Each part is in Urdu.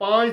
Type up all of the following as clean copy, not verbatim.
5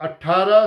18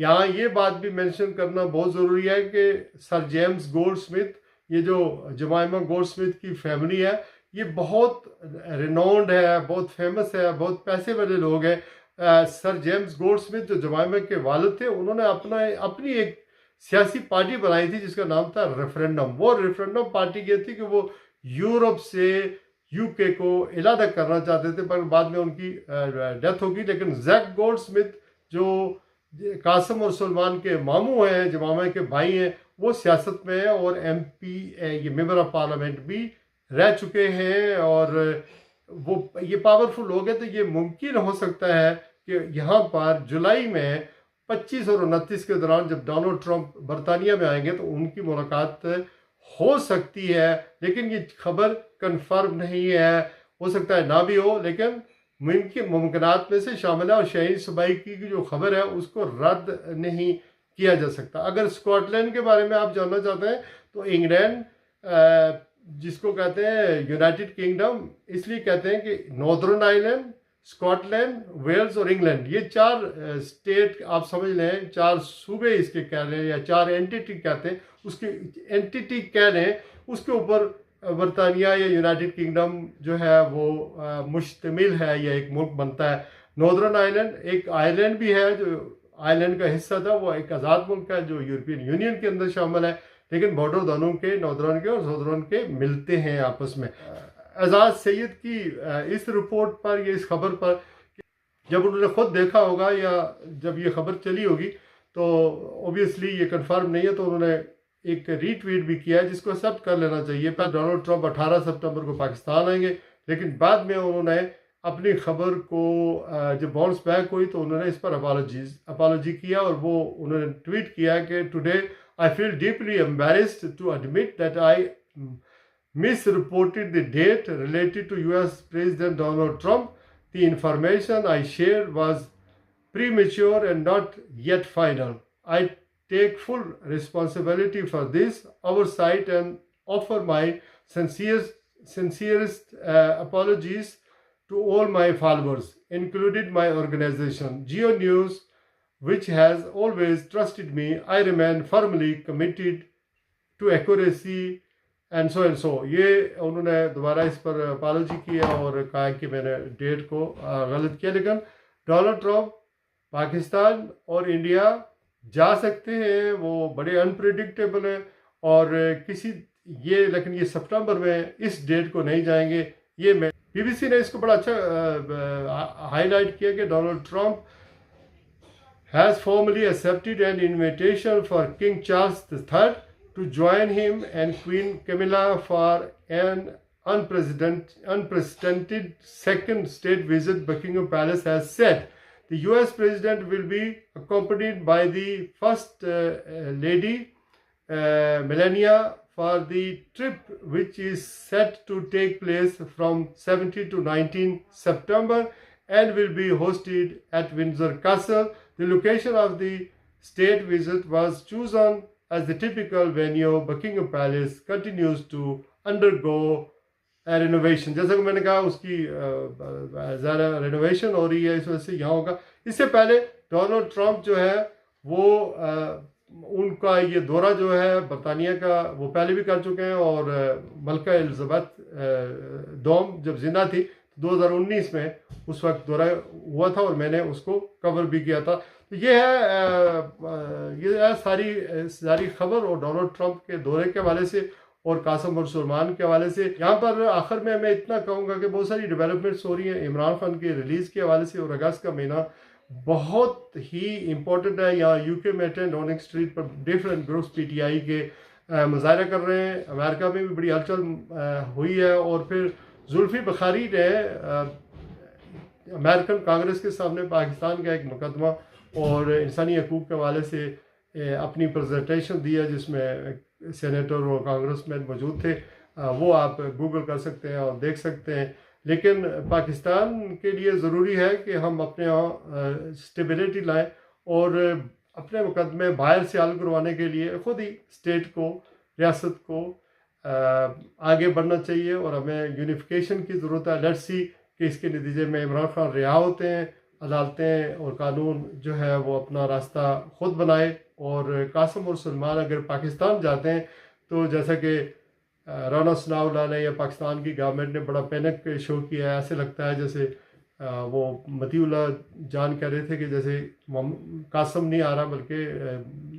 یہاں یہ بات بھی مینشن کرنا بہت ضروری ہے کہ سر جیمز گولڈ سمتھ، یہ جو جمائمہ گولڈ سمتھ کی فیملی ہے، یہ بہت ریناؤنڈ ہے، بہت فیمس ہے، بہت پیسے والے لوگ ہیں۔ سر جیمز گولڈ سمتھ جو جمائمہ کے والد تھے، انہوں نے اپنی ایک سیاسی پارٹی بنائی تھی جس کا نام تھا ریفرینڈم۔ وہ ریفرینڈم پارٹی یہ تھی کہ وہ یورپ سے یو کے کو علیحدہ کرنا چاہتے تھے، پر بعد میں ان کی ڈیتھ ہوگی۔ لیکن زیک گولڈ سمتھ جو قاسم اور سلمان کے ماموں ہیں، جمائمہ کے بھائی ہیں، وہ سیاست میں ہیں اور ایم پی یہ ممبر آف پارلیمنٹ بھی رہ چکے ہیں، اور وہ یہ پاورفل لوگ ہیں۔ تو یہ ممکن ہو سکتا ہے کہ یہاں پر جولائی میں 25 اور 29 کے دوران جب ڈونلڈ ٹرمپ برطانیہ میں آئیں گے تو ان کی ملاقات ہو سکتی ہے، لیکن یہ خبر کنفرم نہیں ہے، ہو سکتا ہے نہ بھی ہو، لیکن ممکنات میں سے شامل ہے۔ اور شاہین صوبائی کی جو خبر ہے اس کو رد نہیں کیا جا سکتا۔ اگر اسکاٹ لینڈ کے بارے میں آپ جاننا چاہتے ہیں تو انگلینڈ، جس کو کہتے ہیں یونائٹڈ کنگڈم، اس لیے کہتے ہیں کہ Northern Ireland, Scotland, Wales اور انگلینڈ، یہ 4 اسٹیٹ آپ سمجھ لیں، 4 صوبے اس کے کہہ لیں، یا 4 اینٹیٹی کہتے ہیں، اس کی اینٹیٹی کہہ لیں، اس کے اوپر برطانیہ یا یونائٹڈ کنگڈم جو ہے وہ مشتمل ہے یا ایک ملک بنتا ہے۔ ناردرن آئرلینڈ، ایک آئرلینڈ بھی ہے جو آئرلینڈ کا حصہ تھا، وہ ایک آزاد ملک ہے جو یورپین یونین کے اندر شامل ہے، لیکن بارڈر دونوں کے، ناردرن کے اور ساؤدرن کے ملتے ہیں آپس میں۔ اعزاز سید کی اس رپورٹ پر یا اس خبر پر جب انہوں نے خود دیکھا ہوگا یا جب یہ خبر چلی ہوگی تو اوبیسلی یہ کنفرم نہیں ہے، تو انہوں نے ایک ری ٹویٹ بھی کیا ہے جس کو ایکسیپٹ کر لینا چاہیے۔ پہلے ڈونلڈ ٹرمپ 18 ستمبر کو پاکستان آئیں گے، لیکن بعد میں انہوں نے اپنی خبر کو جب باؤنس بیک ہوئی تو انہوں نے اس پر اپالوجی کیا، اور وہ انہوں نے ٹویٹ کیا کہ today I feel deeply embarrassed to admit that I misreported the date related to US President Donald Trump. The information I shared was premature and not yet final. I take full responsibility for this oversight and offer my sincerest apologies to all my followers, including my organization, Geo News, which has always trusted me. I remain firmly committed to accuracy and so. یہ انہوں نے دوبارہ اس پر اپالوجی کیا اور کہا کہ میں نے ڈیٹ کو غلط کیا، لیکن ڈونلڈ ٹرمپ پاکستان اور انڈیا جا سکتے ہیں، وہ بڑے انپریڈکٹیبل ہیں، اور لیکن یہ سپٹمبر میں اس ڈیٹ کو نہیں جائیں گے۔ یہ میں بی بی سی نے اس کو بڑا اچھا ہائی لائٹ کیا کہ Donald Trump has formally accepted an invitation for King Charles III to join him and Queen Camilla for an unprecedented second state visit, Buckingham Palace has said. The US President will be accompanied by the First Lady Melania for the trip, which is set to take place from 17 to 19 September and will be hosted at Windsor Castle. The location of the state visit was chosen as the typical venue. Buckingham Palace continues to undergo a renovation. جیسا کہ میں نے کہا اس کی زیادہ رینوویشن ہو رہی ہے، اس وجہ سے یہاں ہوگا۔ اس سے پہلے ڈونلڈ ٹرمپ جو ہے وہ ان کا یہ دورہ جو ہے برطانیہ کا وہ پہلے بھی کر چکے ہیں، اور ملکہ الزبتھ دوم جب زندہ تھی 2019 میں اس وقت دورہ ہوا تھا اور میں نے اس کو کور بھی کیا تھا۔ تو یہ ہے ساری خبر، اور ڈونلڈ ٹرمپ کے دورے کے حوالے سے اور قاسم اور سلمان کے حوالے سے۔ یہاں پر آخر میں اتنا کہوں گا کہ بہت ساری ڈیولپمنٹس ہو رہی ہیں عمران خان کے ریلیز کے حوالے سے، اور اگست کا مہینہ بہت ہی امپورٹنٹ ہے۔ یہاں یو کے میں 10 ڈاؤننگ اسٹریٹ پر different groups P T I کے مظاہرہ کر رہے ہیں۔ امریکہ میں بھی بڑی ہلچل ہوئی ہے، اور پھر زلفی بخاری نے امریکن کانگریس کے سامنے پاکستان کا ایک مقدمہ اور انسانی حقوق کے حوالے سے اپنی پریزنٹیشن دی ہے، جس میں سینیٹر اور کانگریس مین موجود تھے۔ وہ آپ گوگل کر سکتے ہیں اور دیکھ سکتے ہیں۔ لیکن پاکستان کے لیے ضروری ہے کہ ہم اپنے یہاں اسٹیبلٹی لائیں، اور اپنے مقدمے باہر سے حل کروانے کے لیے خود ہی اسٹیٹ کو، ریاست کو آگے بڑھنا چاہیے، اور ہمیں یونیفیکیشن کی ضرورت ہے۔ لیٹس سی کہ اس کے نتیجے میں عمران خان رہا ہوتے ہیں عدالتیں اور قانون جو ہے وہ اپنا راستہ خود بنائے. اور قاسم اور سلمان اگر پاکستان جاتے ہیں تو جیسا کہ رانا ثناء اللہ نے یا پاکستان کی گورنمنٹ نے بڑا پینک شو کیا ہے، ایسے لگتا ہے جیسے وہ مطیع اللہ جان کہہ رہے تھے کہ جیسے قاسم نہیں آ رہا بلکہ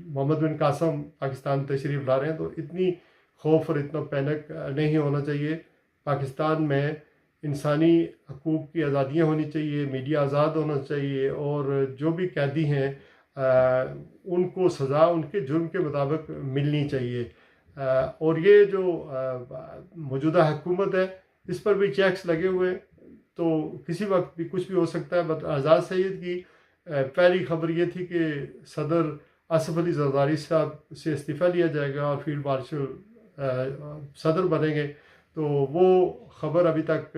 محمد بن قاسم پاکستان تشریف لا رہے ہیں. تو اتنی خوف اور اتنا پینک نہیں ہونا چاہیے. پاکستان میں انسانی حقوق کی آزادیاں ہونی چاہیے، میڈیا آزاد ہونا چاہیے، اور جو بھی قیدی ہیں ان کو سزا ان کے جرم کے مطابق ملنی چاہیے. اور یہ جو موجودہ حکومت ہے اس پر بھی چیکس لگے ہوئے ہیں، تو کسی وقت بھی کچھ بھی ہو سکتا ہے. بٹ اعزاز سید کی پہلی خبر یہ تھی کہ صدر آصف علی زرداری صاحب سے استعفیٰ لیا جائے گا اور فیلڈ مارشل صدر بنیں گے. تو وہ خبر ابھی تک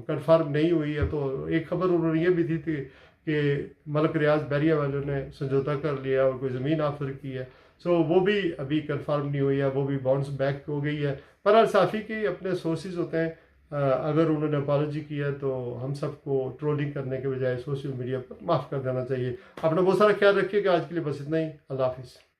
کنفرم نہیں ہوئی ہے. تو ایک خبر انہوں نے یہ بھی دی تھی کہ ملک ریاض بحریہ والوں نے سمجھوتا کر لیا اور کوئی زمین آفر کی ہے. سو وہ بھی ابھی کنفرم نہیں ہوئی ہے، وہ بھی باؤنس بیک ہو گئی ہے. پر صافی کے اپنے سورسز ہوتے ہیں، اگر انہوں نے اپالوجی کی ہے تو ہم سب کو ٹرولنگ کرنے کے بجائے سوشل میڈیا پر معاف کر دینا چاہیے. اپنا بہت سارا خیال رکھیے گا. آج کے لیے بس اتنا ہی. اللہ حافظ.